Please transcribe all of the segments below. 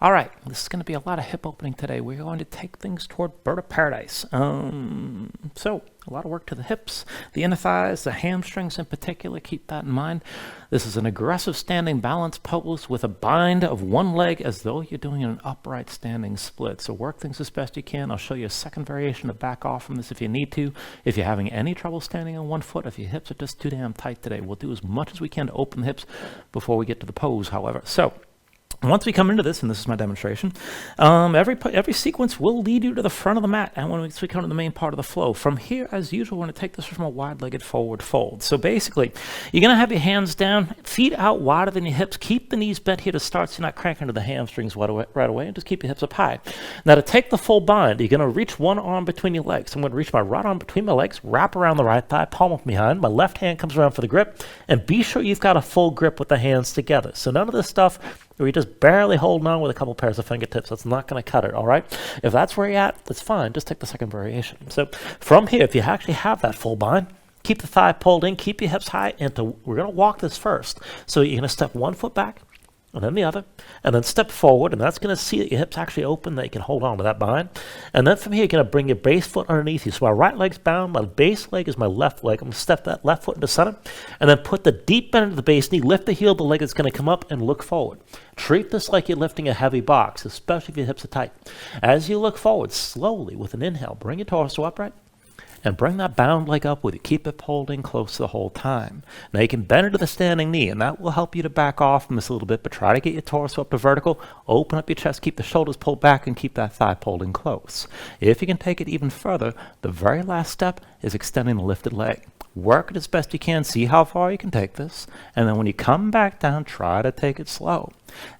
All right, this is going to be a lot of hip opening today. We're going to take things toward bird of paradise. So a lot of work to the hips, the inner thighs, the hamstrings in particular. Keep that in mind. This is an aggressive standing balance pose with a bind of one leg as though you're doing an upright standing split. So work things as best you can. I'll show you a second variation to back off from this if you need to. If you're having any trouble standing on one foot, if your hips are just too damn tight today, we'll do as much as we can to open the hips before we get to the pose, however. So once we come into this, and this is my demonstration, every sequence will lead you to the front of the mat, and once we come to the main part of the flow. From here, as usual, we're going to take this from a wide-legged forward fold. So basically, you're going to have your hands down, feet out wider than your hips. Keep the knees bent here to start so you're not cranking to the hamstrings right away, and just keep your hips up high. Now, to take the full bind, you're going to reach one arm between your legs. I'm going to reach my right arm between my legs, wrap around the right thigh, palm up behind. My left hand comes around for the grip, and be sure you've got a full grip with the hands together. So none of this stuff where you're just barely holding on with a couple pairs of fingertips. That's not going to cut it, all right? If that's where you're at, that's fine. Just take the second variation. So from here, if you actually have that full bind, keep the thigh pulled in, keep your hips high, and we're going to walk this first. So you're going to step one foot back, and then the other, and then step forward, and that's going to see that your hips actually open, that you can hold on to that bind. And then from here, you're going to bring your base foot underneath you. So my right leg's bound, my base leg is my left leg. I'm going to step that left foot into center, and then put the deep bend into the base knee, lift the heel of the leg that's going to come up, and look forward. Treat this like you're lifting a heavy box, especially if your hips are tight. As you look forward, slowly, with an inhale, bring your torso upright, and bring that bound leg up with you. Keep it holding close the whole time. Now you can bend into the standing knee, and that will help you to back off from this a little bit, but try to get your torso up to vertical, open up your chest, keep the shoulders pulled back, and keep that thigh pulled in close. If you can take it even further, the very last step is extending the lifted leg. Work it as best you can, see how far you can take this, and then when you come back down, try to take it slow.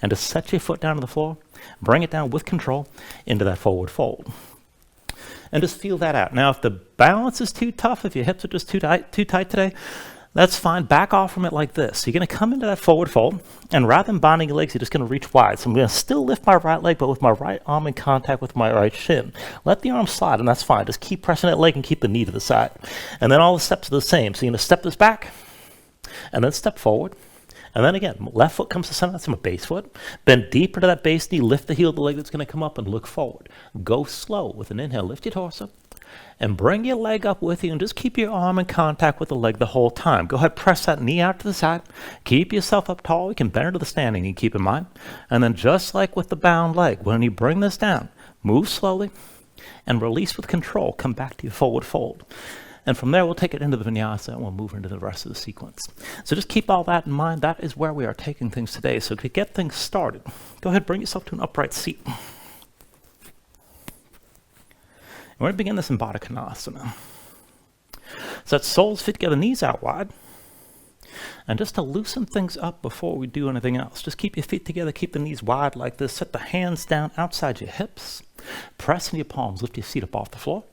And to set your foot down to the floor, bring it down with control into that forward fold. And just feel that out. Now, if the balance is too tough, if your hips are just too tight today, that's fine. Back off from it like this. So you're going to come into that forward fold, and rather than binding your legs, you're just going to reach wide. So I'm going to still lift my right leg, but with my right arm in contact with my right shin. Let the arm slide, and that's fine. Just keep pressing that leg and keep the knee to the side. And then all the steps are the same. So you're going to step this back, and then step forward. And then again, left foot comes to center, that's my base foot. Bend deeper to that base knee, lift the heel of the leg that's going to come up, and look forward. Go slow with an inhale, lift your torso, and bring your leg up with you, and just keep your arm in contact with the leg the whole time. Go ahead, press that knee out to the side. Keep yourself up tall. You can bend into the standing knee, keep in mind. And then just like with the bound leg, when you bring this down, move slowly, and release with control. Come back to your forward fold. And from there, we'll take it into the Vinyasa, and we'll move into the rest of the sequence. So just keep all that in mind. That is where we are taking things today. So to get things started, go ahead, bring yourself to an upright seat. And we're going to begin this in Baddha Konasana. So that's soles fit together, knees out wide. And just to loosen things up before we do anything else, just keep your feet together, keep the knees wide like this. Set the hands down outside your hips. Press into your palms, lift your seat up off the floor.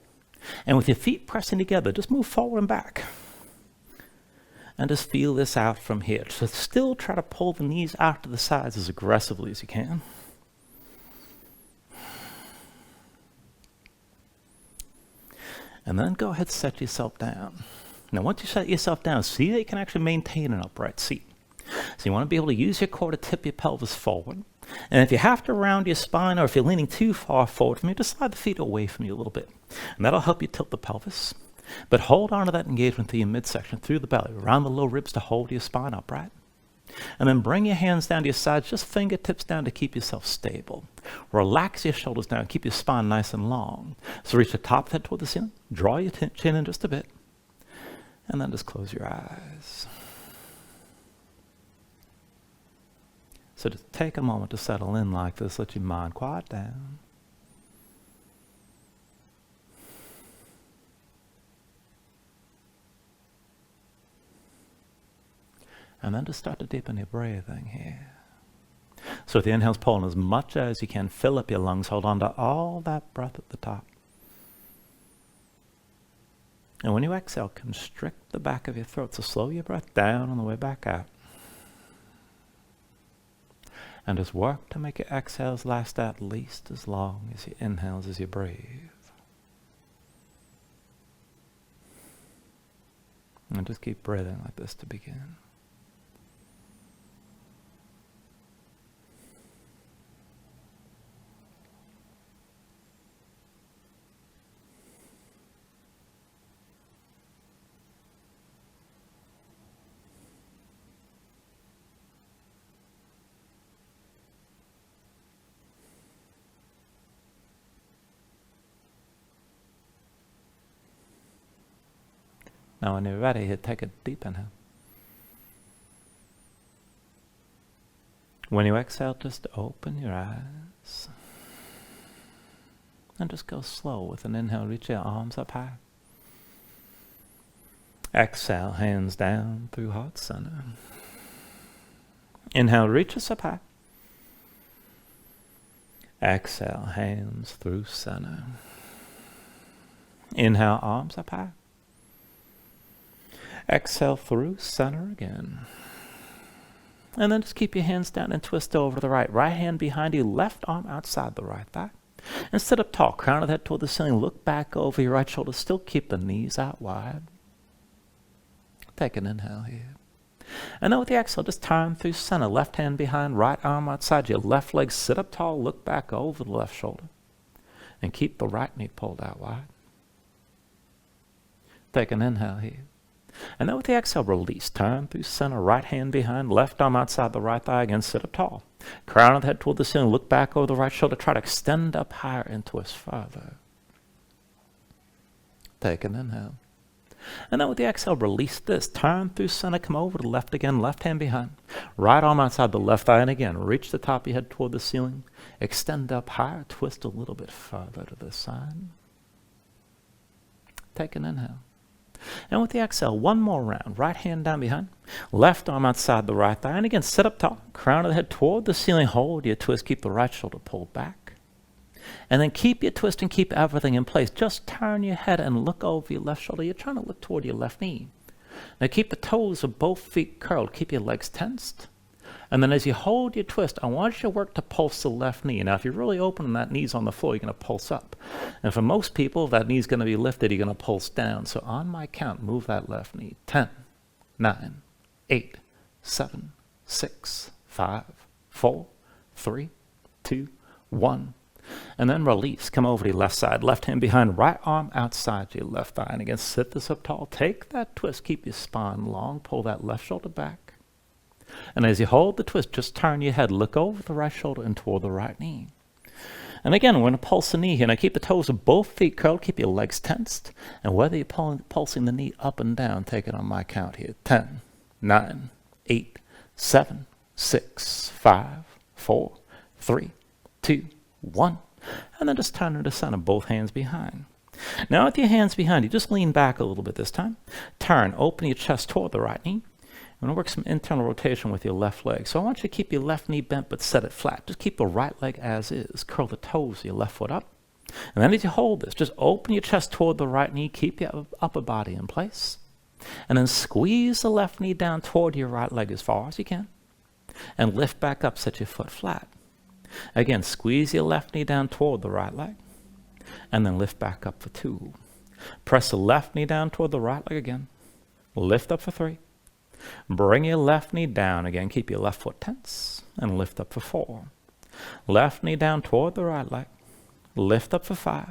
And with your feet pressing together, just move forward and back. And just feel this out from here. So still try to pull the knees out to the sides as aggressively as you can. And then go ahead and set yourself down. Now once you set yourself down, see that you can actually maintain an upright seat. So you want to be able to use your core to tip your pelvis forward. And if you have to round your spine, or if you're leaning too far forward from you, just slide the feet away from you a little bit. And that'll help you tilt the pelvis. But hold on to that engagement through your midsection, through the belly, around the low ribs to hold your spine upright. And then bring your hands down to your sides, just fingertips down to keep yourself stable. Relax your shoulders down, keep your spine nice and long. So reach the top of the head toward the ceiling, draw your chin in just a bit, and then just close your eyes. So just take a moment to settle in like this. Let your mind quiet down. And then just start to deepen your breathing here. So with the inhales, pulling as much as you can, fill up your lungs, hold on to all that breath at the top. And when you exhale, constrict the back of your throat, so slow your breath down on the way back out. And just work to make your exhales last at least as long as your inhales as you breathe. And just keep breathing like this to begin. Now when you're ready, you take a deep inhale. When you exhale, just open your eyes. And just go slow with an inhale. Reach your arms up high. Exhale, hands down through heart center. Inhale, reach us up high. Exhale, hands through center. Inhale, arms up high. Exhale through center again. And then just keep your hands down and twist over to the right. Right hand behind you, left arm outside the right thigh. And sit up tall, crown of the head toward the ceiling. Look back over your right shoulder. Still keep the knees out wide. Take an inhale here. And then with the exhale, just turn through center. Left hand behind, right arm outside your left leg. Sit up tall, look back over the left shoulder. And keep the right knee pulled out wide. Take an inhale here. And then with the exhale, release. Turn through center, right hand behind, left arm outside the right thigh. Again, sit up tall. Crown of the head toward the ceiling. Look back over the right shoulder. Try to extend up higher and twist further. Take an inhale. And then with the exhale, release this. Turn through center, come over to the left again, left hand behind. Right arm outside the left thigh, and again, reach the top of your head toward the ceiling. Extend up higher, twist a little bit further to the side. Take an inhale. And with the exhale, one more round. Right hand down behind, left arm outside the right thigh, and again, sit up tall. Crown of the head toward the ceiling, hold your twist, keep the right shoulder pulled back. And then keep your twist and keep everything in place. Just turn your head and look over your left shoulder. You're trying to look toward your left knee. Now keep the toes of both feet curled. Keep your legs tensed. And then as you hold your twist, I want you to work to pulse the left knee. Now if you're really open and that knee's on the floor, you're going to pulse up. And for most people, if that knee's going to be lifted, you're going to pulse down. So on my count, move that left knee. 10, 9, 8, 7, 6, 5, 4, 3, 2, 1. And then release. Come over to your left side. Left hand behind, right arm outside your left thigh. And again, sit this up tall. Take that twist. Keep your spine long. Pull that left shoulder back. And as you hold the twist, just turn your head. Look over the right shoulder and toward the right knee. And again, we're going to pulse the knee here. Now keep the toes of both feet curled. Keep your legs tensed. And whether you're pulsing the knee up and down, take it on my count here. 10, 9, 8, 7, 6, 5, 4, 3, 2, 1. And then just turn to the center, both hands behind. Now with your hands behind you, just lean back a little bit this time. Turn, open your chest toward the right knee. I'm going to work some internal rotation with your left leg. So I want you to keep your left knee bent but set it flat. Just keep the right leg as is. Curl the toes of your left foot up. And then as you hold this, just open your chest toward the right knee. Keep your upper body in place. And then squeeze the left knee down toward your right leg as far as you can. And lift back up, set your foot flat. Again, squeeze your left knee down toward the right leg. And then lift back up for 2. Press the left knee down toward the right leg again. Lift up for 3. Bring your left knee down again. Keep your left foot tense. And lift up for 4. Left knee down toward the right leg. Lift up for 5.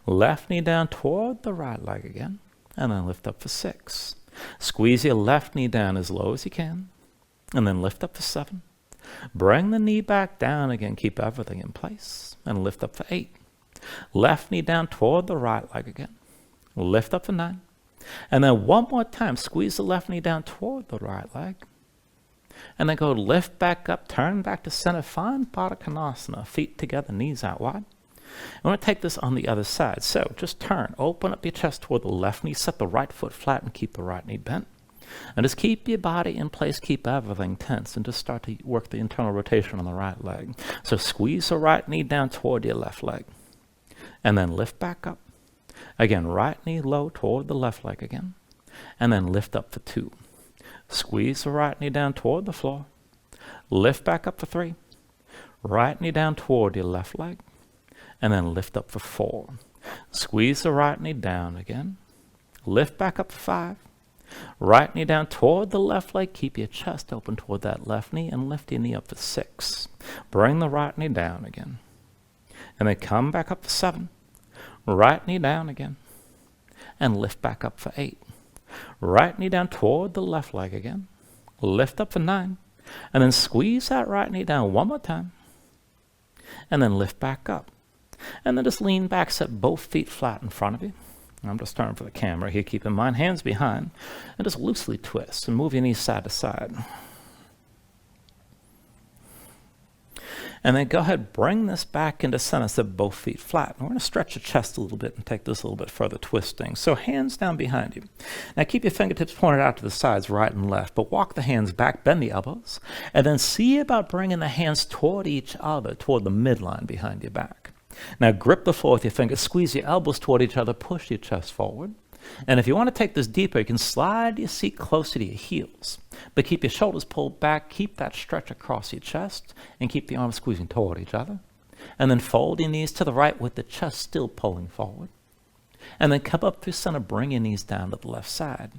Left knee down toward the right leg again. And then lift up for 6. Squeeze your left knee down as low as you can. And then lift up for 7. Bring the knee back down again. Keep everything in place. And lift up for 8. Left knee down toward the right leg again. Lift up for 9. And then one more time, squeeze the left knee down toward the right leg. And then go lift back up, turn back to center, find Baddha Konasana, feet together, knees out wide. I want to take this on the other side. So just turn, open up your chest toward the left knee, set the right foot flat and keep the right knee bent. And just keep your body in place, keep everything tense, and just start to work the internal rotation on the right leg. So squeeze the right knee down toward your left leg. And then lift back up. Again, right knee low toward the left leg again. And then lift up for 2. Squeeze the right knee down toward the floor. Lift back up for 3. Right knee down toward your left leg. And then lift up for 4. Squeeze the right knee down again. Lift back up for 5. Right knee down toward the left leg. Keep your chest open toward that left knee and lift your knee up for 6. Bring the right knee down again. And then come back up for 7. Right knee down again. And lift back up for 8. Right knee down toward the left leg again. Lift up for 9. And then squeeze that right knee down one more time. And then lift back up. And then just lean back, set both feet flat in front of you. I'm just turning for the camera here. Keep in mind, hands behind, and just loosely twist and move your knees side to side. And then go ahead, bring this back into center, set both feet flat. And we're going to stretch your chest a little bit and take this a little bit further twisting. So hands down behind you. Now keep your fingertips pointed out to the sides, right and left, but walk the hands back, bend the elbows, and then see about bringing the hands toward each other, toward the midline behind your back. Now grip the floor with your fingers, squeeze your elbows toward each other, push your chest forward. And if you want to take this deeper, you can slide your seat closer to your heels. But keep your shoulders pulled back, keep that stretch across your chest, and keep the arms squeezing toward each other. And then fold your knees to the right with the chest still pulling forward. And then come up through center, bring your knees down to the left side.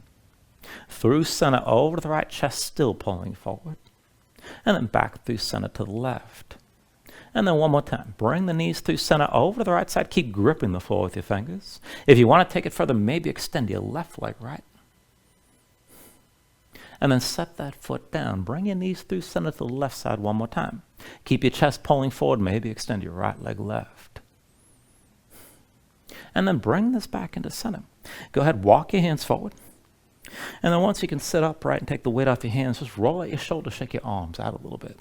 Through center, over to the right, chest still pulling forward. And then back through center to the left. And then one more time, bring the knees through center over to the right side. Keep gripping the floor with your fingers. If you want to take it further, maybe extend your left leg right. And then set that foot down. Bring your knees through center to the left side one more time. Keep your chest pulling forward. Maybe extend your right leg left. And then bring this back into center. Go ahead, walk your hands forward. And then once you can sit upright and take the weight off your hands, just roll out your shoulders, shake your arms out a little bit.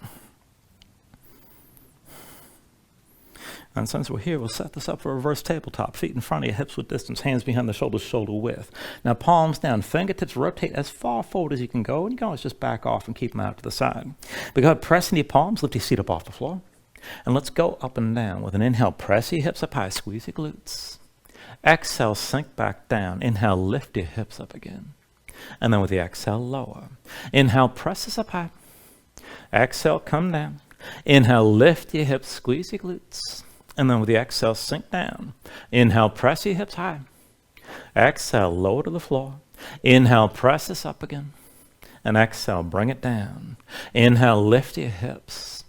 And since we're here, we'll set this up for a reverse tabletop. Feet in front of your hips with distance, hands behind the shoulders, shoulder width. Now palms down, fingertips rotate as far forward as you can go, and you can always just back off and keep them out to the side. But go ahead, press into your palms, lift your seat up off the floor. And let's go up and down. With an inhale, press your hips up high, squeeze your glutes. Exhale, sink back down. Inhale, lift your hips up again. And then with the exhale, lower. Inhale, press this up high. Exhale, come down. Inhale, lift your hips, squeeze your glutes. And then with the exhale, sink down. Inhale, press your hips high. Exhale, lower to the floor. Inhale, press this up again. And exhale, bring it down. Inhale, lift your hips.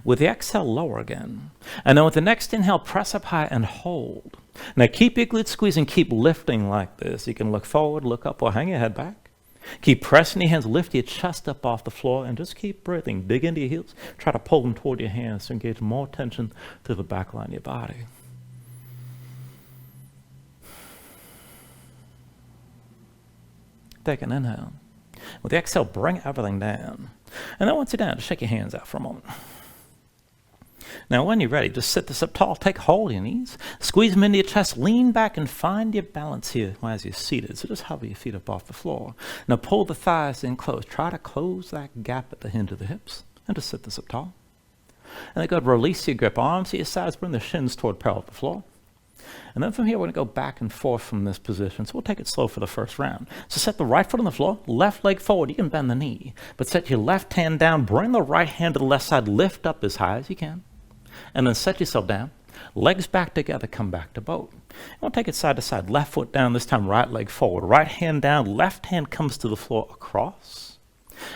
With the exhale, lower again. And then with the next inhale, press up high and hold. Now keep your glutes squeezed and keep lifting like this. You can look forward, look up, or hang your head back. Keep pressing your hands, lift your chest up off the floor, and just keep breathing. Dig into your heels. Try to pull them toward your hands to engage more tension through the back line of your body. Take an inhale. With the exhale, bring everything down. And then once you're down, just shake your hands out for a moment. Now, when you're ready, just sit this up tall. Take hold of your knees. Squeeze them into your chest. Lean back and find your balance here as you're seated. So just hover your feet up off the floor. Now, pull the thighs in close. Try to close that gap at the hinge of the hips. And just sit this up tall. And then go ahead, release your grip. Arms to your sides. Bring the shins toward parallel with the floor. And then from here, we're going to go back and forth from this position. So we'll take it slow for the first round. So set the right foot on the floor, left leg forward. You can bend the knee. But set your left hand down. Bring the right hand to the left side. Lift up as high as you can. And then set yourself down. Legs back together, come back to boat. And we'll take it side to side. Left foot down, this time right leg forward. Right hand down, left hand comes to the floor across.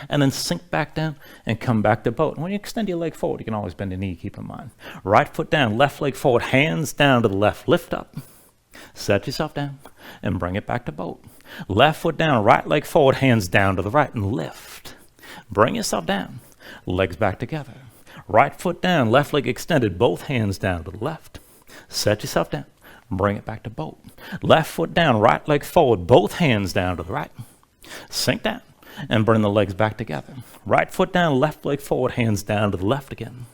And then sink back down and come back to boat. And when you extend your leg forward, you can always bend your knee, keep in mind. Right foot down, left leg forward, hands down to the left. Lift up. Set yourself down and bring it back to boat. Left foot down, right leg forward, hands down to the right and lift. Bring yourself down. Legs back together. Right foot down, left leg extended, both hands down to the left. Set yourself down, bring it back to boat. Left foot down, right leg forward, both hands down to the right. Sink down and bring the legs back together. Right foot down, left leg forward, hands down to the left again.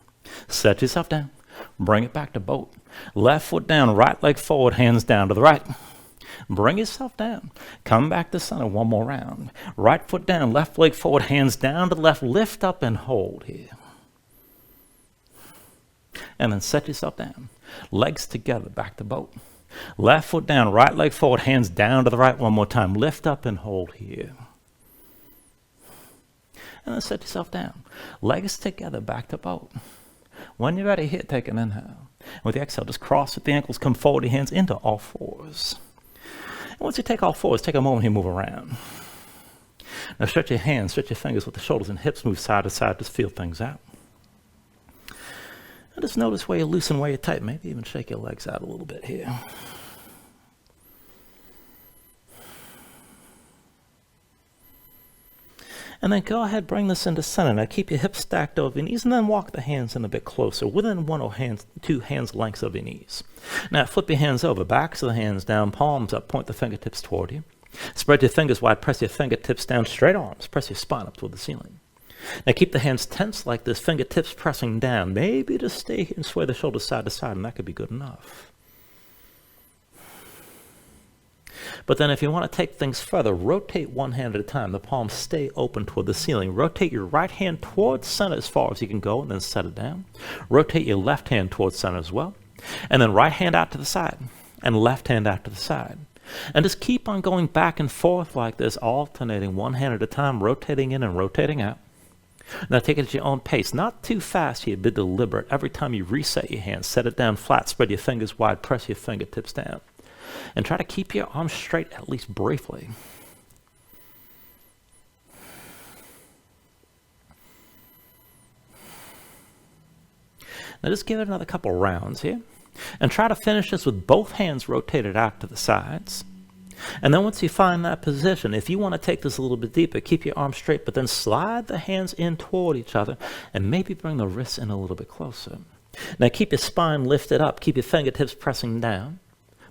Set yourself down, bring it back to boat. Left foot down, right leg forward, hands down to the right. Bring yourself down. Come back to center one more round. Right foot down, left leg forward, hands down to the left. Lift up and hold here. And then set yourself down. Legs together, back to boat. Left foot down, right leg forward, hands down to the right one more time. Lift up and hold here. And then set yourself down. Legs together, back to boat. When you're ready here, take an inhale. With the exhale, just cross with the ankles, come forward, your hands into all fours. And once you take all fours, take a moment here, move around. Now stretch your hands, stretch your fingers with the shoulders and hips, move side to side, just feel things out. And just notice where you loosen, where you tighten. Maybe even shake your legs out a little bit here. And then go ahead, bring this into center. Now keep your hips stacked over your knees and then walk the hands in a bit closer, within one or two hands lengths of your knees. Now flip your hands over, backs of the hands down, palms up, point the fingertips toward you. Spread your fingers wide, press your fingertips down, straight arms, press your spine up toward the ceiling. Now keep the hands tense like this, fingertips pressing down. Maybe just stay here and sway the shoulders side to side, and that could be good enough. But then if you want to take things further, rotate one hand at a time. The palms stay open toward the ceiling. Rotate your right hand towards center as far as you can go, and then set it down. Rotate your left hand towards center as well. And then right hand out to the side, and left hand out to the side. And just keep on going back and forth like this, alternating one hand at a time, rotating in and rotating out. Now take it at your own pace, not too fast here, be deliberate. Every time you reset your hand, set it down flat, spread your fingers wide, press your fingertips down. And try to keep your arms straight, at least briefly. Now just give it another couple rounds here. And try to finish this with both hands rotated out to the sides. And then once you find that position, if you want to take this a little bit deeper, keep your arms straight, but then slide the hands in toward each other and maybe bring the wrists in a little bit closer. Now keep your spine lifted up, keep your fingertips pressing down.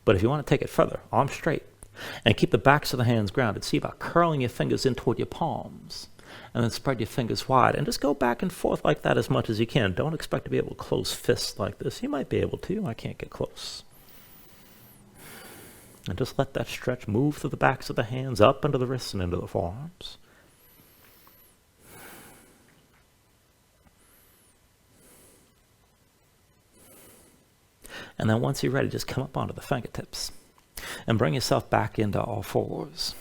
But if you want to take it further, arms straight, and keep the backs of the hands grounded. See about curling your fingers in toward your palms, and then spread your fingers wide, and just go back and forth like that as much as you can. Don't expect to be able to close fists like this. You might be able to. I can't get close. And just let that stretch move through the backs of the hands, up into the wrists and into the forearms. And then once you're ready, just come up onto the fingertips and bring yourself back into all fours.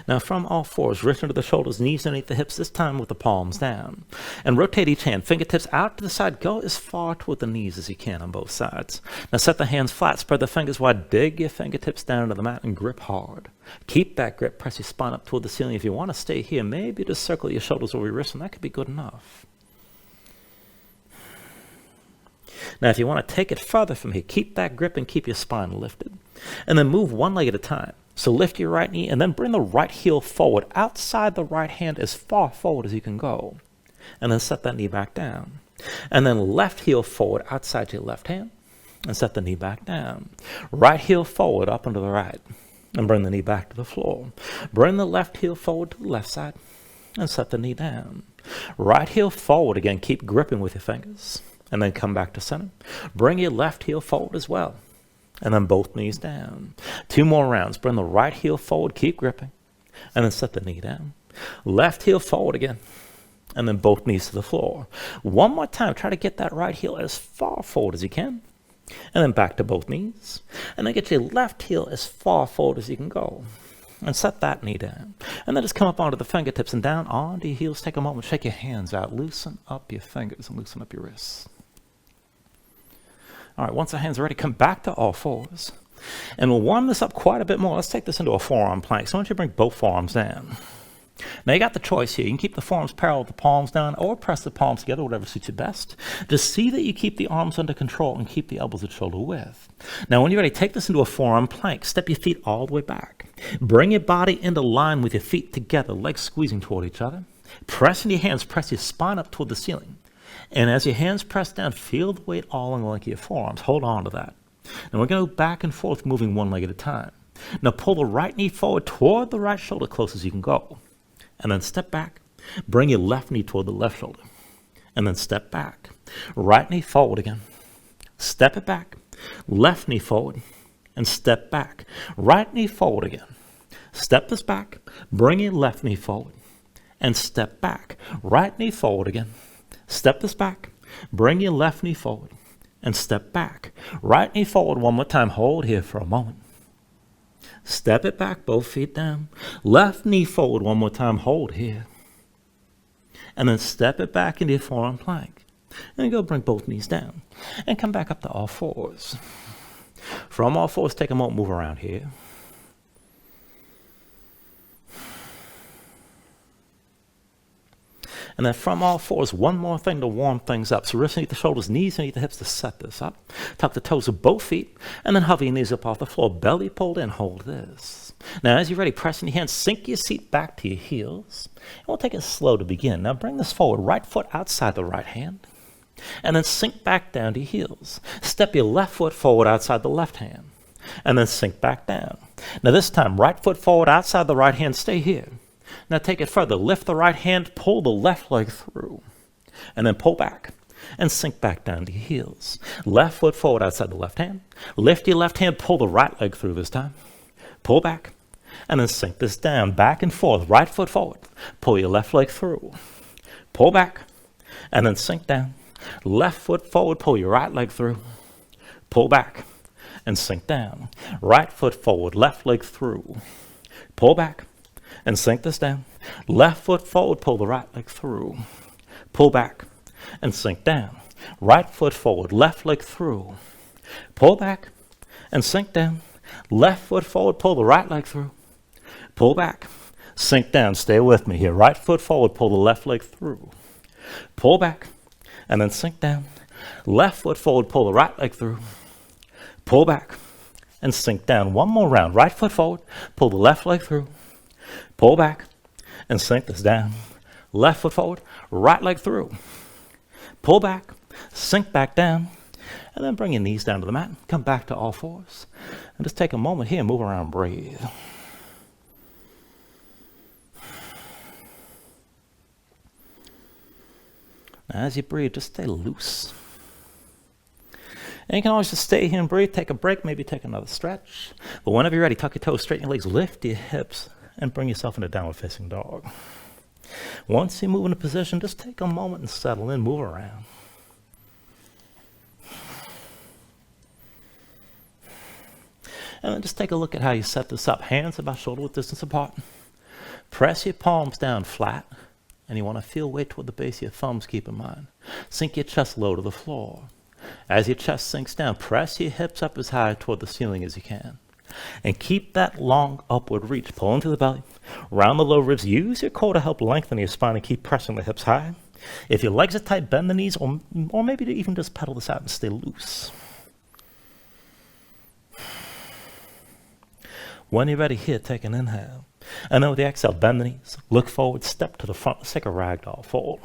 Now from all fours, reach into the shoulders, knees underneath the hips, this time with the palms down. And rotate each hand, fingertips out to the side, go as far toward the knees as you can on both sides. Now set the hands flat, spread the fingers wide, dig your fingertips down into the mat and grip hard. Keep that grip, press your spine up toward the ceiling. If you want to stay here, maybe just circle your shoulders over your wrists, and that could be good enough. Now, if you want to take it further from here, keep that grip and keep your spine lifted. And then move one leg at a time. So lift your right knee and then bring the right heel forward, outside the right hand as far forward as you can go. And then set that knee back down. And then left heel forward, outside your left hand, and set the knee back down. Right heel forward, up into the right, and bring the knee back to the floor. Bring the left heel forward to the left side, and set the knee down. Right heel forward again, keep gripping with your fingers. And then come back to center. Bring your left heel forward as well. And then both knees down. 2 more rounds. Bring the right heel forward, keep gripping. And then set the knee down. Left heel forward again. And then both knees to the floor. One more time. Try to get that right heel as far forward as you can. And then back to both knees. And then get your left heel as far forward as you can go. And set that knee down. And then just come up onto the fingertips and down onto your heels. Take a moment, shake your hands out. Loosen up your fingers and loosen up your wrists. All right, once the hands are ready, come back to all fours. And we'll warm this up quite a bit more. Let's take this into a forearm plank. So I want you to bring both forearms down. Now you got the choice here. You can keep the forearms parallel with the palms down or press the palms together, whatever suits you best. Just see that you keep the arms under control and keep the elbows at shoulder width. Now when you're ready, take this into a forearm plank. Step your feet all the way back. Bring your body into line with your feet together, legs squeezing toward each other. Press into your hands, press your spine up toward the ceiling. And as your hands press down, feel the weight all along your forearms. Hold on to that. And we're going to go back and forth, moving one leg at a time. Now pull the right knee forward toward the right shoulder, close as you can go. And then step back. Bring your left knee toward the left shoulder. And then step back. Right knee forward again. Step it back. Left knee forward. And step back. Right knee forward again. Step this back. Bring your left knee forward. And step back. Right knee forward again. Step this back. Bring your left knee forward. And step back. Right knee forward one more time. Hold here for a moment. Step it back, both feet down. Left knee forward one more time. Hold here. And then step it back into your forearm plank. And go bring both knees down. And come back up to all fours. From all fours, take a moment, move around here. And then from all fours, one more thing to warm things up. So wrists underneath the shoulders, knees underneath the hips to set this up. Tuck the toes of both feet, and then hover your knees up off the floor. Belly pulled in, hold this. Now as you're ready, pressing your hands, sink your seat back to your heels. And we'll take it slow to begin. Now bring this forward, right foot outside the right hand. And then sink back down to your heels. Step your left foot forward outside the left hand. And then sink back down. Now this time, right foot forward outside the right hand, stay here. Now take it further, lift the right hand, pull the left leg through. And then pull back and sink back down to your heels. Left foot forward outside the left hand. Lift your left hand, pull the right leg through this time. Pull back and then sink this down, back and forth, right foot forward. Pull your left leg through. Pull back and then sink down. Left foot forward, pull your right leg through. Pull back and sink down. Right foot forward, left leg through. Pull back and sink this down. Left foot forward, pull the right leg through. Pull back and sink down. Right foot forward, left leg through. Pull back and sink down. Left foot forward, pull the right leg through. Pull back, sink down. Stay with me here. Right foot forward, pull the left leg through. Pull back and then sink down. Left foot forward, pull the right leg through. Pull back and sink down. One more round. Right foot forward, pull the left leg through. Pull back and sink this down. Left foot forward, right leg through. Pull back, sink back down, and then bring your knees down to the mat. Come back to all fours. And just take a moment here, move around, breathe. Now as you breathe, just stay loose. And you can always just stay here and breathe, take a break, maybe take another stretch. But whenever you're ready, tuck your toes, straighten your legs, lift your hips, and bring yourself into downward facing dog. Once you move into position, just take a moment and settle in, move around. And then just take a look at how you set this up. Hands about shoulder width distance apart. Press your palms down flat, and you want to feel weight toward the base of your thumbs, keep in mind. Sink your chest low to the floor. As your chest sinks down, press your hips up as high toward the ceiling as you can. And keep that long upward reach. Pull into the belly. Round the low ribs. Use your core to help lengthen your spine and keep pressing the hips high. If your legs are tight, bend the knees, or maybe to even just pedal this out and stay loose. When you're ready here, take an inhale. And then with the exhale, bend the knees. Look forward, step to the front. Let's take a ragdoll fold.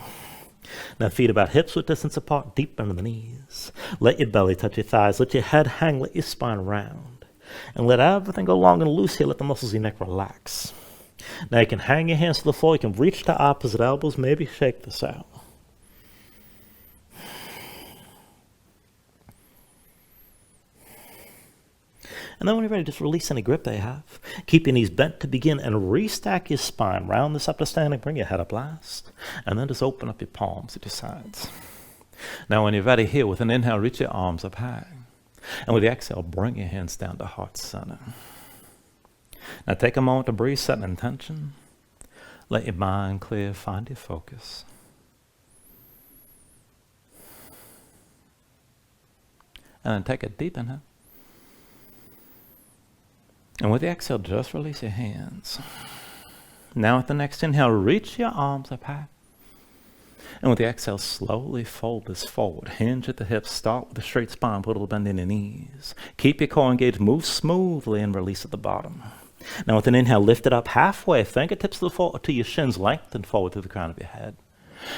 Now feet about hips width distance apart, deep bend in the knees. Let your belly touch your thighs. Let your head hang, let your spine round. And let everything go long and loose here. Let the muscles of your neck relax. Now you can hang your hands to the floor. You can reach to opposite elbows. Maybe shake this out. And then when you're ready, just release any grip they have. Keep your knees bent to begin and restack your spine. Round this up to standing. Bring your head up last. And then just open up your palms at your sides. Now when you're ready here, with an inhale, reach your arms up high. And with the exhale, bring your hands down to heart center. Now take a moment to breathe, set an intention. Let your mind clear, find your focus. And then take a deep inhale. And with the exhale, just release your hands. Now with the next inhale, reach your arms up high. And with the exhale, slowly fold this forward. Hinge at the hips. Start with a straight spine. Put a little bend in your knees. Keep your core engaged. Move smoothly and release at the bottom. Now with an inhale, lift it up halfway. Fingertips to the floor to your shins. Lengthen forward through the crown of your head.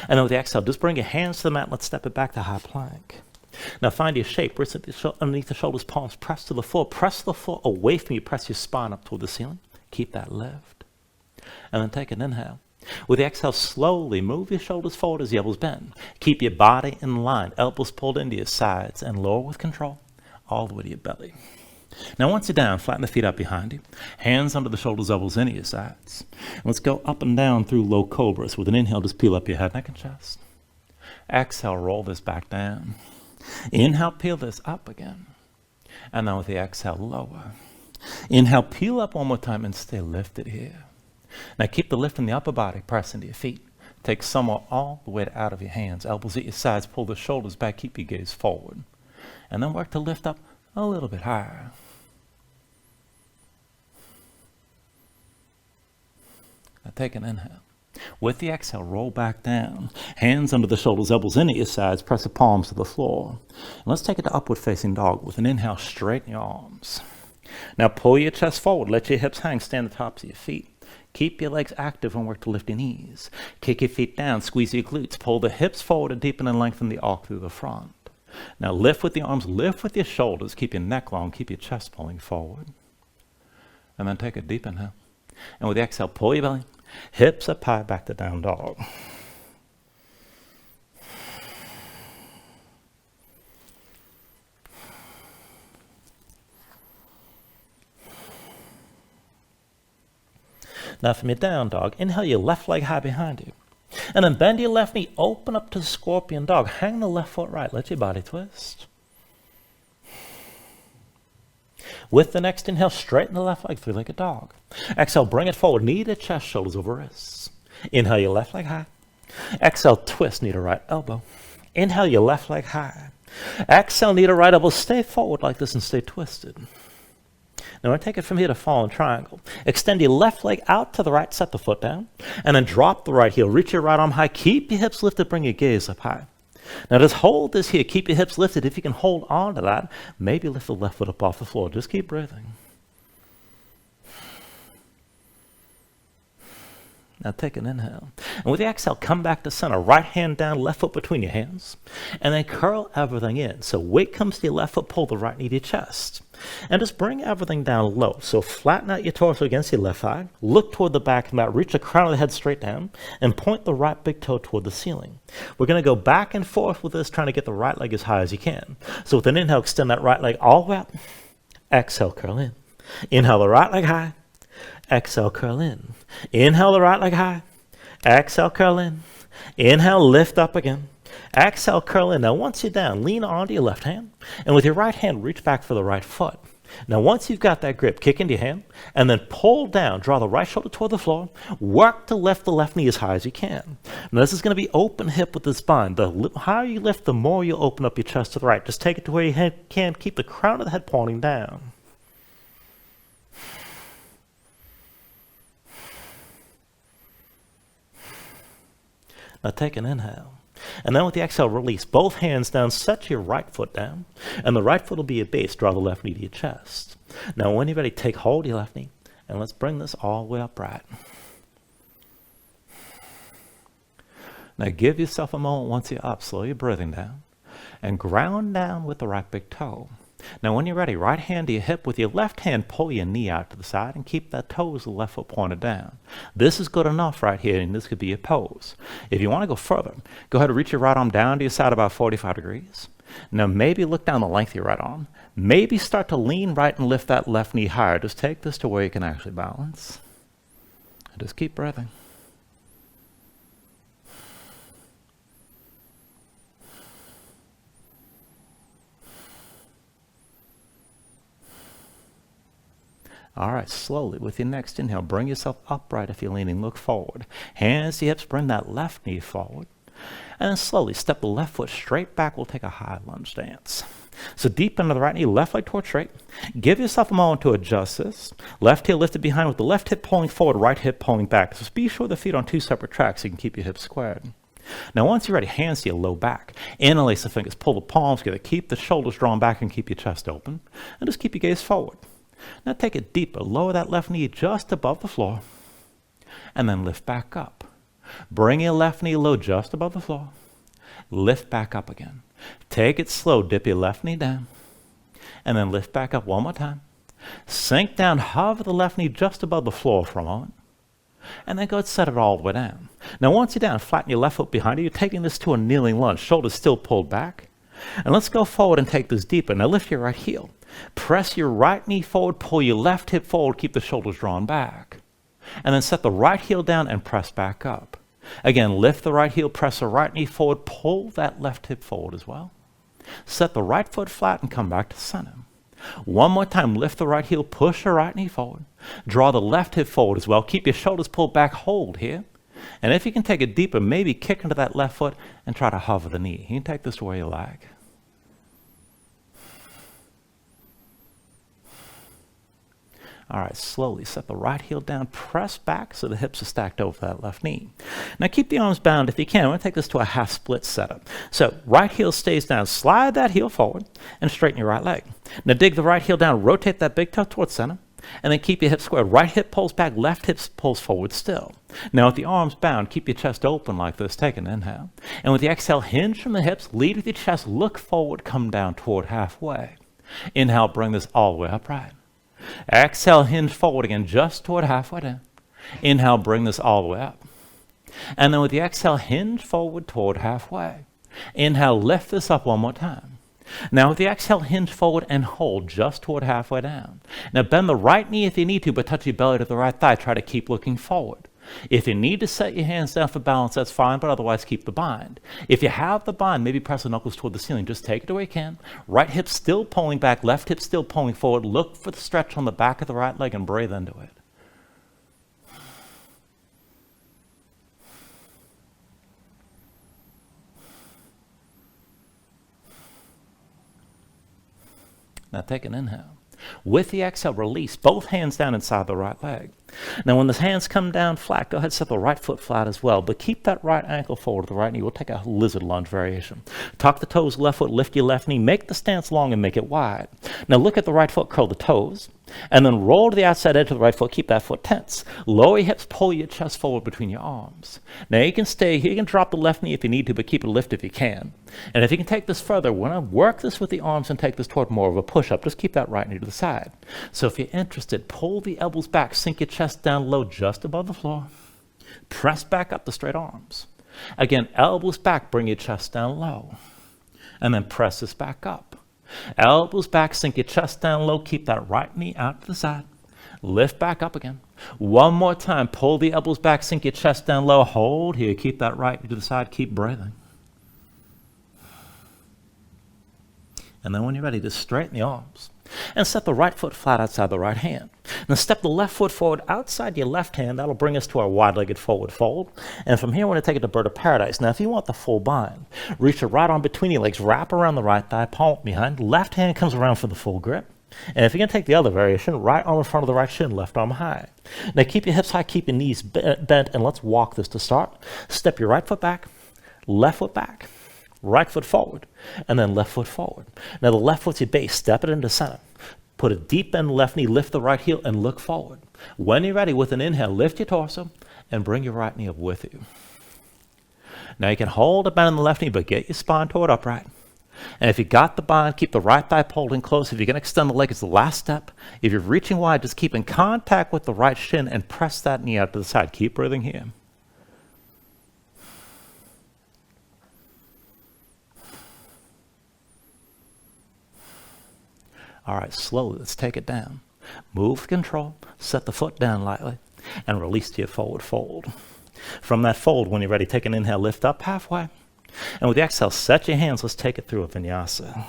And then with the exhale, just bring your hands to the mat. Let's step it back to high plank. Now find your shape. Wrists underneath the shoulders, palms press to the floor. Press the floor away from you. Press your spine up toward the ceiling. Keep that lift. And then take an inhale. With the exhale, slowly move your shoulders forward as the elbows bend. Keep your body in line. Elbows pulled into your sides and lower with control all the way to your belly. Now once you're down, flatten the feet out behind you. Hands under the shoulders, elbows into your sides. And let's go up and down through low cobras. With an inhale, just peel up your head, neck, and chest. Exhale, roll this back down. Inhale, peel this up again. And now with the exhale, lower. Inhale, peel up one more time and stay lifted here. Now keep the lift in the upper body, press into your feet. Take some or all the weight out of your hands. Elbows at your sides, pull the shoulders back, keep your gaze forward. And then work to lift up a little bit higher. Now take an inhale. With the exhale, roll back down. Hands under the shoulders, elbows into your sides, press the palms to the floor. And let's take it to upward facing dog. With an inhale, straighten your arms. Now pull your chest forward, let your hips hang, stand the tops of your feet. Keep your legs active and work to lift your knees. Kick your feet down, squeeze your glutes, pull the hips forward and deepen and lengthen the arc through the front. Now lift with the arms, lift with your shoulders, keep your neck long, keep your chest pulling forward. And then take a deep inhale. And with the exhale, pull your belly, hips up high, back to down dog. Now from your down dog, inhale your left leg high behind you. And then bend your left knee, open up to scorpion dog. Hang the left foot right, let your body twist. With the next inhale, straighten the left leg, three-legged dog. Exhale, bring it forward, knee to chest, shoulders over wrists. Inhale your left leg high. Exhale, twist, knee to right elbow. Inhale your left leg high. Exhale, knee to right elbow, stay forward like this and stay twisted. Now, I take it from here to fallen triangle. Extend your left leg out to the right, set the foot down, and then drop the right heel. Reach your right arm high, keep your hips lifted, bring your gaze up high. Now, just hold this here, keep your hips lifted. If you can hold on to that, maybe lift the left foot up off the floor. Just keep breathing. Now take an inhale. And with the exhale, come back to center. Right hand down, left foot between your hands. And then curl everything in. So weight comes to your left foot, pull the right knee to your chest. And just bring everything down low. So flatten out your torso against your left thigh. Look toward the back of the mat. Reach the crown of the head straight down. And point the right big toe toward the ceiling. We're going to go back and forth with this, trying to get the right leg as high as you can. So with an inhale, extend that right leg all the way up. Exhale, curl in. Inhale the right leg high. Exhale, curl in. Inhale the right leg high. Exhale, curl in. Inhale, lift up again. Exhale, curl in. Now once you're down, lean onto your left hand. And with your right hand, reach back for the right foot. Now once you've got that grip, kick into your hand. And then pull down. Draw the right shoulder toward the floor. Work to lift the left knee as high as you can. Now this is going to be open hip with the spine. The higher you lift, the more you'll open up your chest to the right. Just take it to where you can. Keep the crown of the head pointing down. Now take an inhale. And then with the exhale, release both hands down, set your right foot down, and the right foot will be your base. Draw the left knee to your chest. Now when you're ready, take hold of your left knee, and let's bring this all the way upright. Now give yourself a moment once you're up, slow your breathing down, and ground down with the right big toe. Now when you're ready, right hand to your hip, with your left hand, pull your knee out to the side and keep that toes, the left foot pointed down. This is good enough right here, and this could be your pose. If you want to go further, go ahead and reach your right arm down to your side about 45 degrees. Now maybe look down the length of your right arm. Maybe start to lean right and lift that left knee higher. Just take this to where you can actually balance. And just keep breathing. All right, slowly, with your next inhale, bring yourself upright if you're leaning. Look forward. Hands to hips, bring that left knee forward. And then slowly step the left foot straight back. We'll take a high lunge stance. So deep into the right knee, left leg toward straight. Give yourself a moment to adjust this. Left heel lifted behind with the left hip pulling forward, right hip pulling back. So be sure the feet on two separate tracks so you can keep your hips squared. Now once you're ready, hands to your low back. Interlace the fingers, pull the palms together. Keep the shoulders drawn back and keep your chest open. And just keep your gaze forward. Now take it deeper. Lower that left knee just above the floor. And then lift back up. Bring your left knee low just above the floor. Lift back up again. Take it slow. Dip your left knee down. And then lift back up one more time. Sink down. Hover the left knee just above the floor for a moment. And then go ahead and set it all the way down. Now once you're down, flatten your left foot behind you. You're taking this to a kneeling lunge. Shoulders still pulled back. And let's go forward and take this deeper. Now lift your right heel. Press your right knee forward, pull your left hip forward, keep the shoulders drawn back. And then set the right heel down and press back up. Again, lift the right heel, press the right knee forward, pull that left hip forward as well. Set the right foot flat and come back to center. One more time, lift the right heel, push the right knee forward. Draw the left hip forward as well. Keep your shoulders pulled back, hold here. And if you can take it deeper, maybe kick into that left foot and try to hover the knee. You can take this to where you like. All right, slowly set the right heel down, press back so the hips are stacked over that left knee. Now keep the arms bound if you can. We're going to take this to a half split setup. So right heel stays down, slide that heel forward and straighten your right leg. Now dig the right heel down, rotate that big toe towards center, and then keep your hips squared. Right hip pulls back, left hip pulls forward still. Now with the arms bound, keep your chest open like this. Take an inhale. And with the exhale, hinge from the hips, lead with your chest, look forward, come down toward halfway. Inhale, bring this all the way upright. Exhale, hinge forward again, just toward halfway down. Inhale, bring this all the way up. And then with the exhale, hinge forward toward halfway. Inhale, lift this up one more time. Now with the exhale, hinge forward and hold just toward halfway down. Now bend the right knee if you need to, but touch your belly to the right thigh. Try to keep looking forward. If you need to set your hands down for balance, that's fine, but otherwise keep the bind. If you have the bind, maybe press the knuckles toward the ceiling. Just take it where you can. Right hip still pulling back, left hip still pulling forward. Look for the stretch on the back of the right leg and breathe into it. Now take an inhale. With the exhale, release both hands down inside the right leg. Now when the hands come down flat, go ahead and set the right foot flat as well, but keep that right ankle forward to the right knee. We'll take a lizard lunge variation. Tuck the toes, left foot, lift your left knee, make the stance long and make it wide. Now look at the right foot, curl the toes, and then roll to the outside edge of the right foot, keep that foot tense. Lower your hips, pull your chest forward between your arms. Now you can stay here, you can drop the left knee if you need to, but keep it lifted if you can. And if you can take this further, we're going to work this with the arms and take this toward more of a push-up. Just keep that right knee to the side. So if you're interested, pull the elbows back, sink your chest down low just above the floor. Press back up the straight arms. Again, elbows back, bring your chest down low. And then press this back up. Elbows back, sink your chest down low, keep that right knee out to the side. Lift back up again. One more time, pull the elbows back, sink your chest down low, hold here, keep that right knee to the side, keep breathing. And then when you're ready, just straighten the arms. And set the right foot flat outside the right hand. Now step the left foot forward outside your left hand. That'll bring us to our wide-legged forward fold. And from here, we're going to take it to bird of paradise. Now, if you want the full bind, reach your right arm between your legs, wrap around the right thigh, palm behind. Left hand comes around for the full grip. And if you're going to take the other variation, right arm in front of the right shin, left arm high. Now keep your hips high, keep your knees bent, and let's walk this to start. Step your right foot back, left foot back. Right foot forward, and then left foot forward. Now the left foot's your base. Step it into center. Put a deep bend in the left knee, lift the right heel, and look forward. When you're ready, with an inhale, lift your torso, and bring your right knee up with you. Now you can hold a bend in the left knee, but get your spine toward upright. And if you got the bind, keep the right thigh pulled in close. If you're going to extend the leg, it's the last step. If you're reaching wide, just keep in contact with the right shin and press that knee out to the side. Keep breathing here. All right, slowly, let's take it down. Move with control, set the foot down lightly, and release to your forward fold. From that fold, when you're ready, take an inhale, lift up halfway. And with the exhale, set your hands. Let's take it through a vinyasa.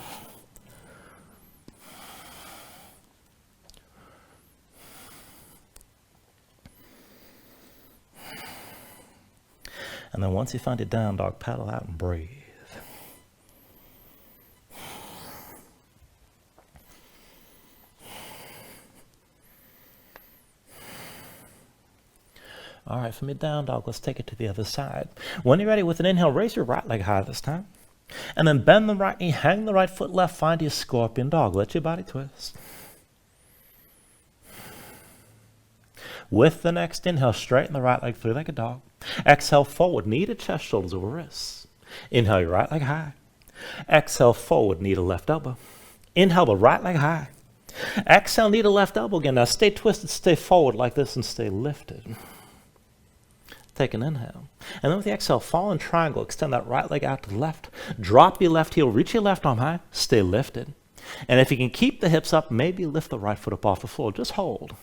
And then once you find your down dog, paddle out and breathe. All right, from your down dog, let's take it to the other side. When you're ready, with an inhale, raise your right leg high this time. And then bend the right knee, hang the right foot left, find your scorpion dog. Let your body twist. With the next inhale, straighten the right leg, three-legged dog. Exhale forward, knee to chest, shoulders over wrists. Inhale your right leg high. Exhale forward, knee to left elbow. Inhale the right leg high. Exhale, knee to left elbow again. Now stay twisted, stay forward like this, and stay lifted. Take an inhale. And then with the exhale, fall in triangle. Extend that right leg out to the left. Drop your left heel. Reach your left arm high. Stay lifted. And if you can keep the hips up, maybe lift the right foot up off the floor. Just hold.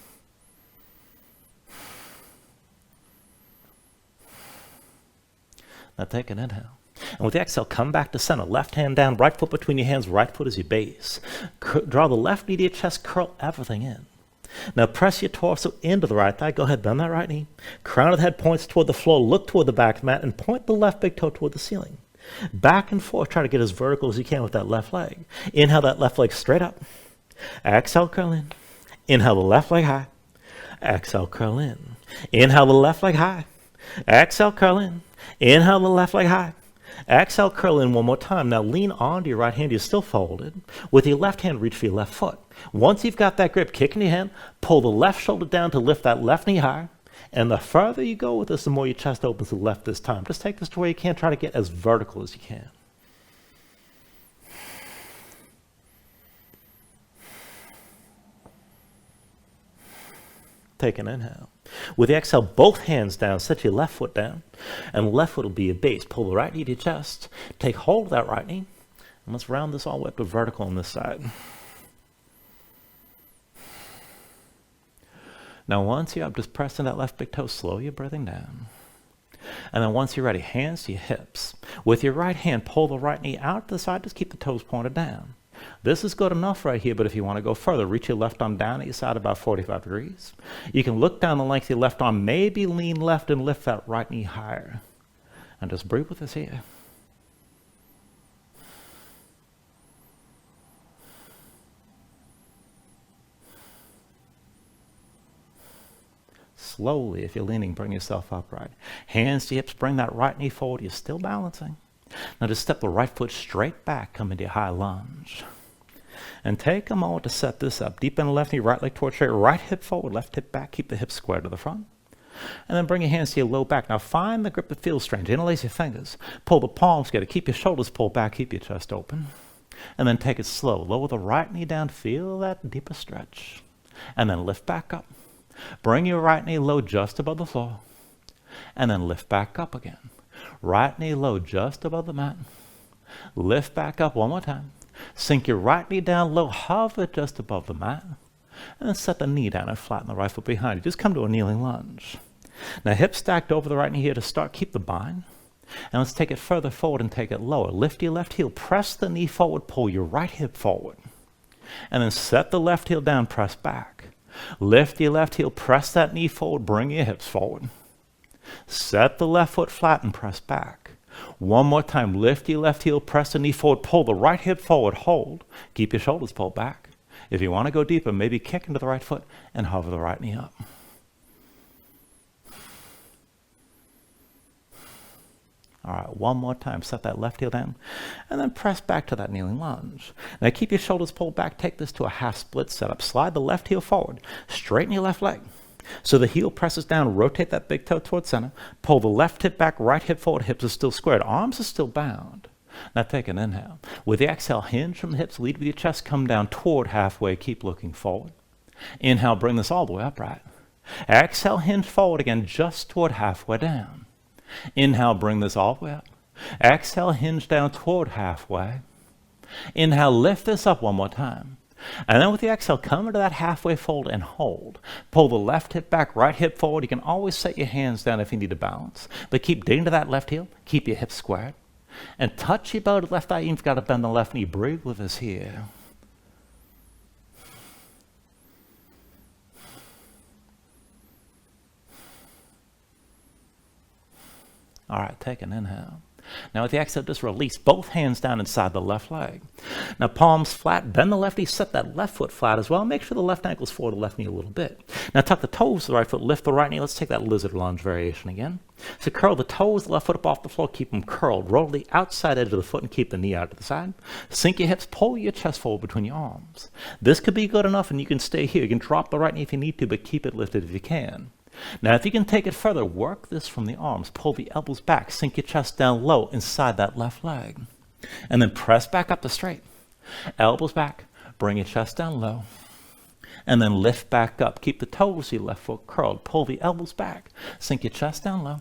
Now take an inhale. And with the exhale, come back to center. Left hand down, right foot between your hands. Right foot is your base. Draw the left knee to your chest. Curl everything in. Now press your torso into the right thigh. Go ahead, bend that right knee. Crown of the head points toward the floor. Look toward the back of the mat and point the left big toe toward the ceiling. Back and forth. Try to get as vertical as you can with that left leg. Inhale that left leg straight up. Exhale, curl in. Inhale the left leg high. Exhale, curl in. Inhale the left leg high. Exhale, curl in. Inhale the left leg high. Exhale, curl in one more time. Now lean onto your right hand. You're still folded. With your left hand, reach for your left foot. Once you've got that grip, kick in your hand, pull the left shoulder down to lift that left knee higher. And the further you go with this, the more your chest opens to the left this time. Just take this to where you can. Try to get as vertical as you can. Take an inhale. With the exhale, both hands down, set your left foot down, and left foot will be your base. Pull the right knee to your chest, take hold of that right knee, and let's round this all the way up to vertical on this side. Now once you're up, just press in that left big toe, slow your breathing down. And then once you're ready, hands to your hips. With your right hand, pull the right knee out to the side, just keep the toes pointed down. This is good enough right here, but if you want to go further, reach your left arm down at your side about 45 degrees. You can look down the length of your left arm, maybe lean left and lift that right knee higher. And just breathe with us here. Slowly, if you're leaning, bring yourself upright. Hands to hips, bring that right knee forward. You're still balancing. Now just step the right foot straight back, come into your high lunge. And take a moment to set this up. Deep in the left knee, right leg towards straight, right hip forward, left hip back. Keep the hips square to the front. And then bring your hands to your low back. Now find the grip that feels strange. Interlace your fingers. Pull the palms together. Keep your shoulders pulled back. Keep your chest open. And then take it slow. Lower the right knee down. Feel that deeper stretch. And then lift back up. Bring your right knee low just above the floor. And then lift back up again. Right knee low just above the mat. Lift back up one more time. Sink your right knee down low, hover just above the mat. And then set the knee down and flatten the right foot behind you. Just come to a kneeling lunge. Now hips stacked over the right knee here to start. Keep the bind. And let's take it further forward and take it lower. Lift your left heel, press the knee forward, pull your right hip forward. And then set the left heel down, press back. Lift your left heel, press that knee forward, bring your hips forward. Set the left foot flat and press back. One more time, lift your left heel, press the knee forward, pull the right hip forward, hold. Keep your shoulders pulled back. If you want to go deeper, maybe kick into the right foot and hover the right knee up. All right, one more time. Set that left heel down and then press back to that kneeling lunge. Now keep your shoulders pulled back. Take this to a half split setup. Slide the left heel forward. Straighten your left leg. So the heel presses down. Rotate that big toe towards center. Pull the left hip back, right hip forward. Hips are still squared. Arms are still bound. Now take an inhale. With the exhale, hinge from the hips. Lead with your chest. Come down toward halfway. Keep looking forward. Inhale, bring this all the way upright. Exhale, hinge forward again, just toward halfway down. Inhale, bring this all the way up. Exhale, hinge down toward halfway. Inhale, lift this up one more time. And then with the exhale, come into that halfway fold and hold. Pull the left hip back, right hip forward. You can always set your hands down if you need to balance. But keep digging to that left heel. Keep your hips squared. And touch your bow to the left eye. You've got to bend the left knee. Breathe with us here. All right, take an inhale. Now with the exhale, just release both hands down inside the left leg. Now palms flat, bend the left knee, set that left foot flat as well. Make sure the left ankle's forward the left knee a little bit. Now tuck the toes to the right foot, lift the right knee. Let's take that lizard lunge variation again. So curl the toes, the left foot up off the floor, keep them curled. Roll the outside edge of the foot and keep the knee out to the side. Sink your hips, pull your chest forward between your arms. This could be good enough and you can stay here. You can drop the right knee if you need to, but keep it lifted if you can. Now, if you can take it further, work this from the arms. Pull the elbows back. Sink your chest down low inside that left leg. And then press back up to straight. Elbows back. Bring your chest down low. And then lift back up. Keep the toes of your left foot curled. Pull the elbows back. Sink your chest down low.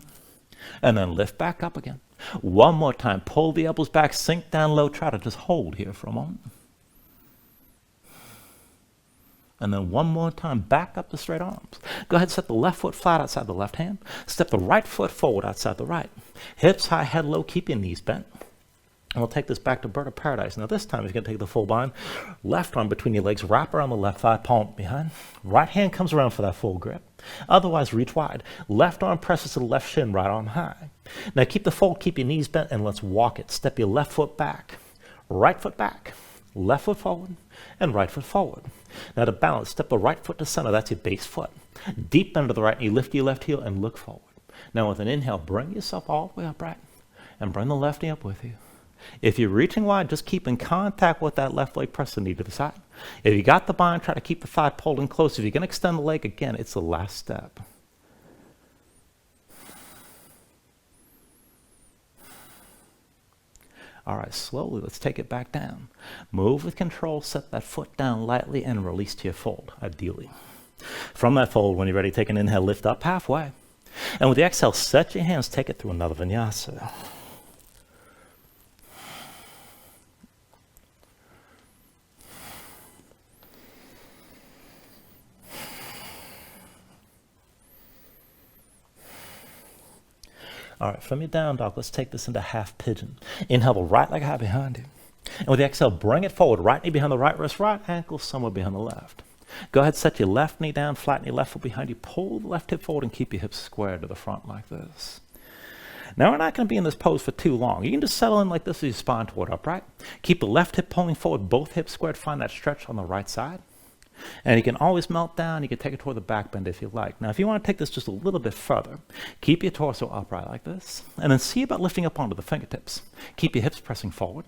And then lift back up again. One more time. Pull the elbows back. Sink down low. Try to just hold here for a moment. And then one more time, back up the straight arms. Go ahead and set the left foot flat outside the left hand. Step the right foot forward outside the right. Hips high, head low, keep your knees bent. And we'll take this back to Bird of Paradise. Now this time, you're going to take the full bind. Left arm between your legs, wrap around the left thigh, palm behind. Right hand comes around for that full grip. Otherwise, reach wide. Left arm presses to the left shin, right arm high. Now keep the fold, keep your knees bent, and let's walk it. Step your left foot back. Right foot back. left foot forward, and right foot forward. Now to balance, step the right foot to center, that's your base foot. Deep bend to the right knee, lift your left heel and look forward. Now with an inhale, bring yourself all the way upright and bring the left knee up with you. If you're reaching wide, just keep in contact with that left leg, press the knee to the side. If you got the bind, try to keep the thigh pulled in close. If you're going to extend the leg again, it's the last step. All right, slowly, let's take it back down. Move with control, set that foot down lightly, and release to your fold, ideally. From that fold, when you're ready, take an inhale, lift up halfway. And with the exhale, set your hands, take it through another vinyasa. All right, from your down dog, let's take this into half pigeon. Inhale the right leg high behind you. And with the exhale, bring it forward. Right knee behind the right wrist, right ankle somewhere behind the left. Go ahead, set your left knee down, flatten your left foot behind you. Pull the left hip forward and keep your hips squared to the front like this. Now we're not going to be in this pose for too long. You can just settle in like this with your spine toward upright. Keep the left hip pulling forward, both hips squared. Find that stretch on the right side. And you can always melt down. You can take it toward the back bend if you like. Now, if you want to take this just a little bit further, keep your torso upright like this. And then see about lifting up onto the fingertips. Keep your hips pressing forward.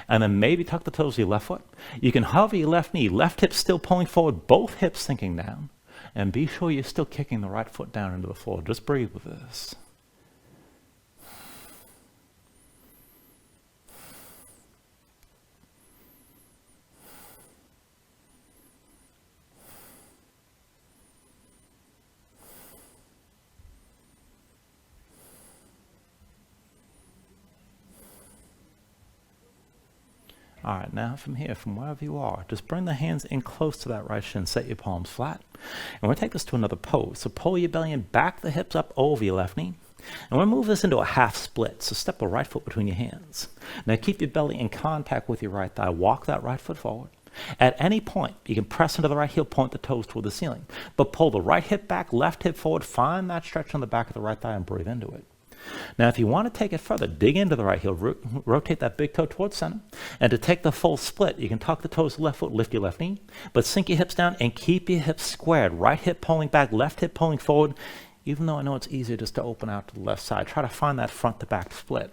And then maybe tuck the toes of your left foot. You can hover your left knee, left hip still pulling forward, both hips sinking down. And be sure you're still kicking the right foot down into the floor. Just breathe with this. All right, now from here, from wherever you are, just bring the hands in close to that right shin. Set your palms flat. And we're going to take this to another pose. So pull your belly in, back the hips up over your left knee. And we're going to move this into a half split. So step the right foot between your hands. Now keep your belly in contact with your right thigh. Walk that right foot forward. At any point, you can press into the right heel, point the toes toward the ceiling. But pull the right hip back, left hip forward. Find that stretch on the back of the right thigh and breathe into it. Now, if you want to take it further, dig into the right heel, rotate that big toe towards center. And to take the full split, you can tuck the toes to the left foot, lift your left knee, but sink your hips down and keep your hips squared. Right hip pulling back, left hip pulling forward. Even though I know it's easier just to open out to the left side, try to find that front to back split.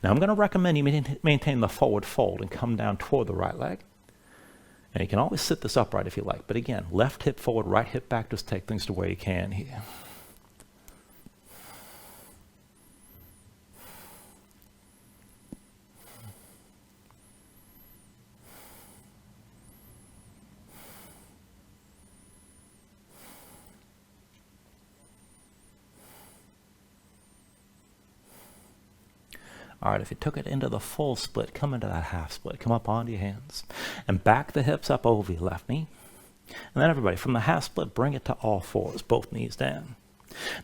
Now, I'm going to recommend you maintain the forward fold and come down toward the right leg. And you can always sit this upright if you like. But again, left hip forward, right hip back, just take things to where you can here. All right, if you took it into the full split, come into that half split. Come up onto your hands and back the hips up over your left knee. And then everybody, from the half split, bring it to all fours, both knees down.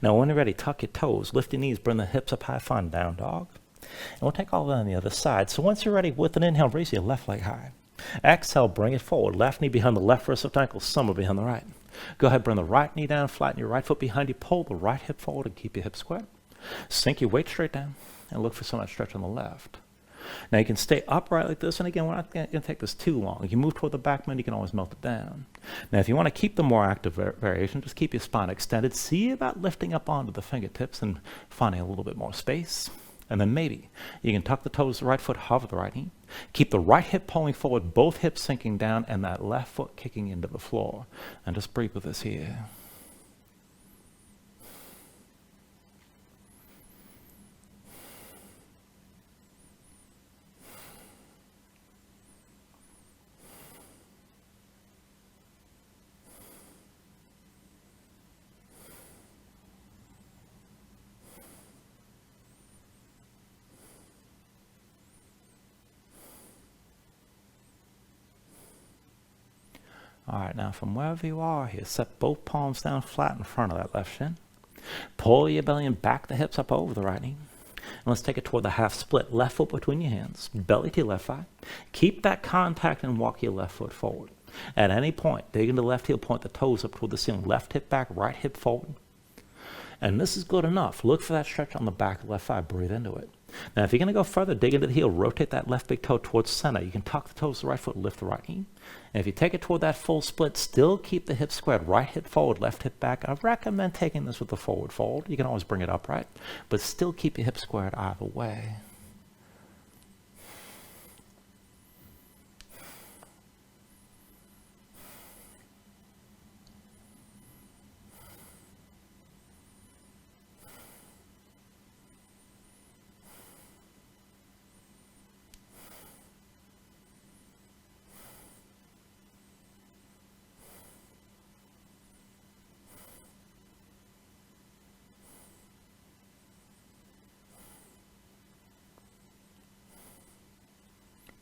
Now, when you're ready, tuck your toes, lift your knees, bring the hips up high, find down dog. And we'll take all that on the other side. So once you're ready, with an inhale, raise your left leg high. Exhale, bring it forward. Left knee behind the left wrist, left ankle, somewhere behind the right. Go ahead, bring the right knee down, flatten your right foot behind you, pull the right hip forward and keep your hips square. Sink your weight straight down and look for some of that stretch on the left. Now you can stay upright like this, and again, we're not going to take this too long. If you move toward the back bend, you can always melt it down. Now if you want to keep the more active variation, just keep your spine extended. See about lifting up onto the fingertips and finding a little bit more space. And then maybe you can tuck the toes, the right foot, hover the right knee. Keep the right hip pulling forward, both hips sinking down, and that left foot kicking into the floor. And just breathe with us here. All right, now from wherever you are here, set both palms down flat in front of that left shin. Pull your belly and back the hips up over the right knee. And let's take it toward the half split. Left foot between your hands, belly to your left thigh. Keep that contact and walk your left foot forward. At any point, dig into the left heel, point the toes up toward the ceiling. Left hip back, right hip forward. And this is good enough. Look for that stretch on the back of the left thigh. Breathe into it. Now, if you're going to go further, dig into the heel, rotate that left big toe towards center. You can tuck the toes to the right foot, lift the right knee. And if you take it toward that full split, still keep the hips squared. Right hip forward, left hip back. I recommend taking this with the forward fold. You can always bring it upright, but still keep your hips squared either way.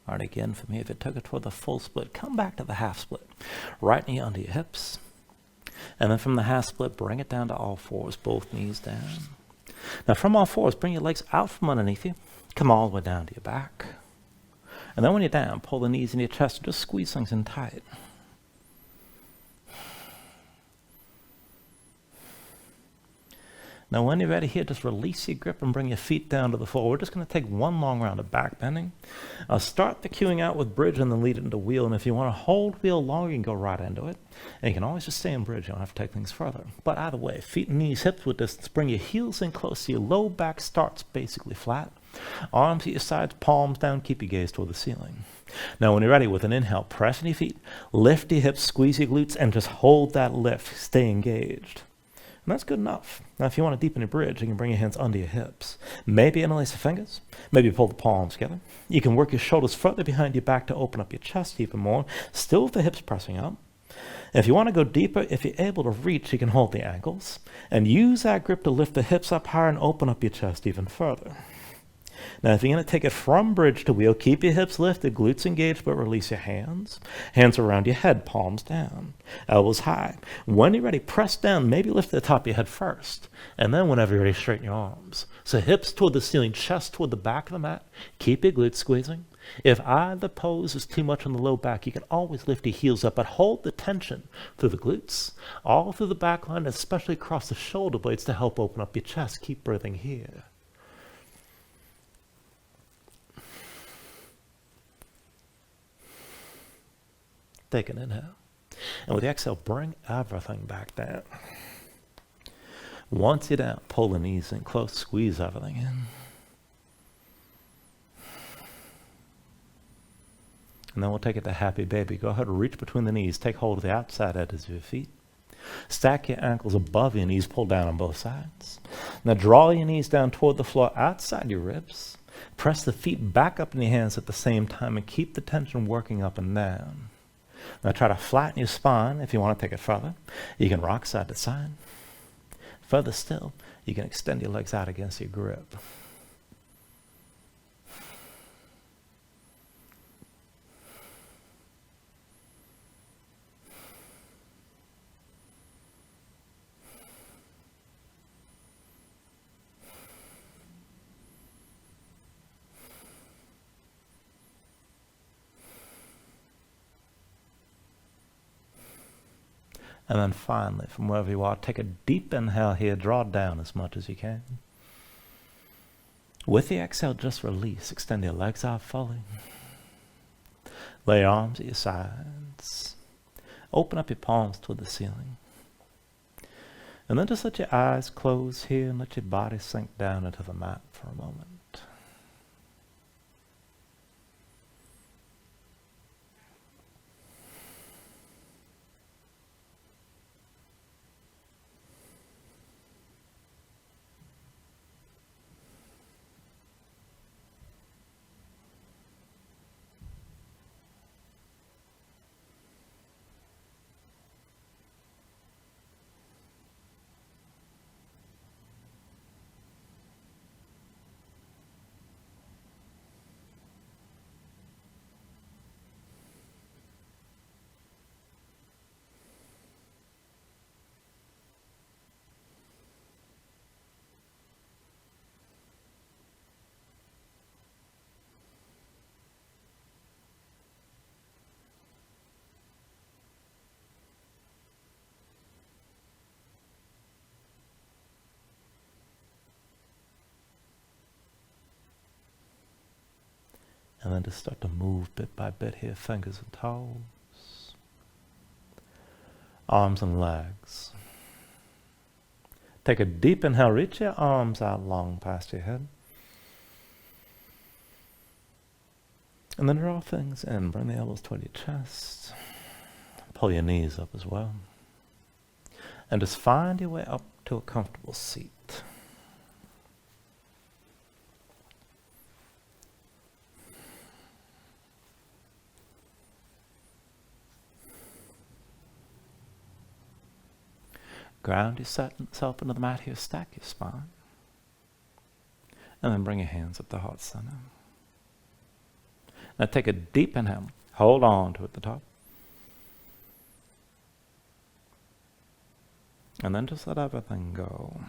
All right, again, for me, if it took it toward the full split, come back to the half split. Right knee under your hips. And then from the half split, bring it down to all fours, both knees down. Now from all fours, bring your legs out from underneath you. Come all the way down to your back. And then when you're down, pull the knees in your chest and just squeeze things in tight. Now when you're ready here, just release your grip and bring your feet down to the floor. We're just going to take one long round of back bending. Start the cueing out with bridge and then lead it into wheel. And if you want to hold wheel longer, you can go right into it. And you can always just stay in bridge. You don't have to take things further. But either way, feet and knees, hips with distance. Bring your heels in close so your low back starts basically flat. Arms at your sides, palms down. Keep your gaze toward the ceiling. Now when you're ready, with an inhale, press in your feet, lift your hips, squeeze your glutes, and just hold that lift. Stay engaged. And that's good enough. Now, if you want to deepen your bridge, you can bring your hands under your hips. Maybe interlace the fingers. Maybe pull the palms together. You can work your shoulders further behind your back to open up your chest even more, still with the hips pressing up. And if you want to go deeper, if you're able to reach, you can hold the ankles and use that grip to lift the hips up higher and open up your chest even further. Now, if you're going to take it from bridge to wheel, keep your hips lifted, glutes engaged, but release your hands. Hands around your head, palms down, elbows high. When you're ready, press down, maybe lift the top of your head first. And then whenever you're ready, straighten your arms. So hips toward the ceiling, chest toward the back of the mat. Keep your glutes squeezing. If either pose is too much on the low back, you can always lift your heels up, but hold the tension through the glutes, all through the back line, especially across the shoulder blades to help open up your chest. Keep breathing here. Take an inhale. And with the exhale, bring everything back down. Once you're down, pull the knees in close, squeeze everything in. And then we'll take it to happy baby. Go ahead and reach between the knees. Take hold of the outside edges of your feet. Stack your ankles above your knees. Pull down on both sides. Now draw your knees down toward the floor outside your ribs. Press the feet back up in your hands at the same time and keep the tension working up and down. Now try to flatten your spine if you want to take it further. You can rock side to side. Further still, you can extend your legs out against your grip. And then finally, from wherever you are, take a deep inhale here. Draw down as much as you can. With the exhale, just release. Extend your legs out fully. Lay your arms at your sides. Open up your palms toward the ceiling. And then just let your eyes close here and let your body sink down into the mat for a moment. And then just start to move bit by bit here, fingers and toes. Arms and legs. Take a deep inhale, reach your arms out long past your head. And then draw things in, bring the elbows toward your chest. Pull your knees up as well. And just find your way up to a comfortable seat. Ground yourself into the mat here, stack your spine. And then bring your hands up to heart center. Now take a deep inhale. Hold on to it at the top. And then just let everything go.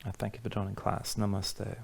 I thank you for joining class. Namaste.